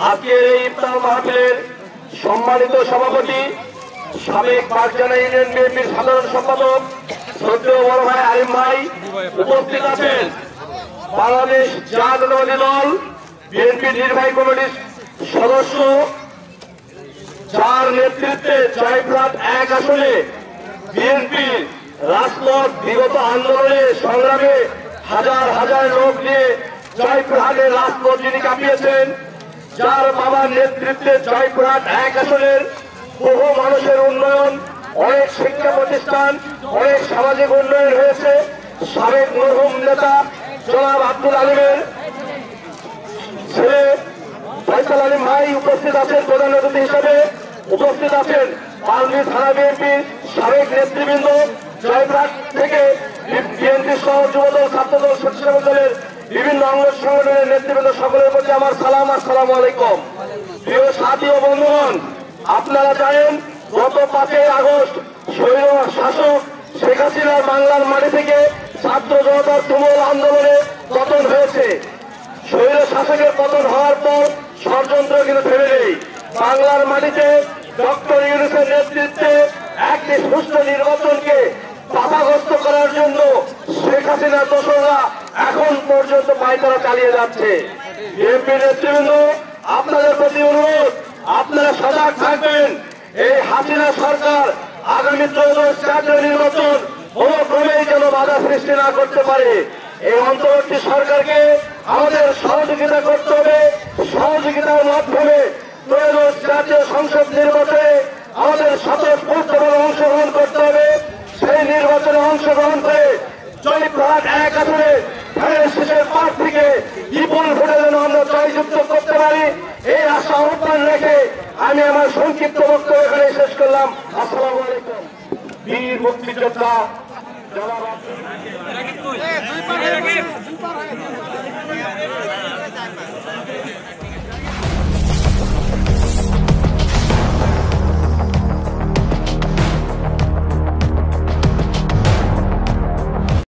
আজকের এই ইফতার মাহফিলের সম্মানিত সভাপতি সাবেক বাগজানা ইউনিয়ন বিএনপির সাধারণ সম্পাদক শ্রদ্ধেয় বড় ভাই আলিম ভাই উপস্থিত আছেন। বাংলাদেশ জাতীয়তাবাদী দল বিএনপির নির্বাহী কমিটির সদস্য, যার নেতৃত্বে জয়পুরহাট 1 আসনে বিএনপির রাজপথ বিগত আন্দোলনে সংগ্রামে হাজার হাজার লোক নিয়ে জয়পুরহাটের রাজপথ যিনি কাঁপিয়েছেন, যার বাবার নেতৃত্বে জয়পুরহাট 1 আসনের বহু মানুষের উন্নয়ন, অনেক শিক্ষা প্রতিষ্ঠান, অনেক সামাজিক উন্নয়ন হয়েছে। সাবেক মরহুম নেতা জনাব আব্দুল আলিমের ছেলে ফয়সাল আলিম ভাই উপস্থিত আছেন। প্রধান অতিথি হিসেবে উপস্থিত আছেন পালনি থানা বিএনপির সাবেক নেতৃবৃন্দ, জয়পুরহাট থেকে বিএনপি সহ যুবদল, ছাত্রদল, স্বেচ্ছাসেবক দলের বিভিন্ন অঙ্গ সংগঠনের নেতৃবৃন্দ, সকলের প্রতি আমার সালাম। আসসালামু আলাইকুম। প্রিয় সাথী ও বন্ধুগণ, আপনারা জানেন গত 5 আগস্ট স্বৈর শাসক শেখ হাসিনার বাংলার মাটি থেকে ছাত্র জনতার তুমুল আন্দোলনে পতন হয়েছে। স্বৈর শাসকের পতন হওয়ার পর ষড়যন্ত্র কিন্তু থেমে নেই। বাংলার মাটিতে ডক্টর ইউনূসের নেতৃত্বে একটি সুষ্ঠু নির্বাচনকে বাধাগ্রস্ত করার জন্য শেখ হাসিনার দোসররা এখন পর্যন্ত পায়তারা চালিয়ে যাচ্ছে। বিএনপি নেতৃবৃন্দ, আপনাদের প্রতি অনুরোধ, আপনারা সজাগ থাকবেন। এই হাসিনা সরকার আগামী 13 জাতীয় নির্বাচন কোনো ক্রমেই যেন বাধা সৃষ্টি না করতে পারে। এই অন্তর্বর্তী সরকারকে আমাদের সহযোগিতা করতে হবে। সহযোগিতার মাধ্যমে 13 জাতীয় সংসদ নির্বাচনে আমাদের স্বতঃস্ফূর্তভাবে অংশগ্রহণ করতে হবে। সেই নির্বাচনে অংশগ্রহণ করে জয়পুরহাট 1 আসনে ধানের শেষের প্রার্থীকে বিপুল ভোটে যেন আমরা জয়যুক্ত করতে পারি, এই আশা আহ্বান রেখে আমি আমার সংক্ষিপ্ত বক্তব্য এখানে শেষ করলাম। আসসালামু আলাইকুম। বীর মুক্তিযোদ্ধা জনাব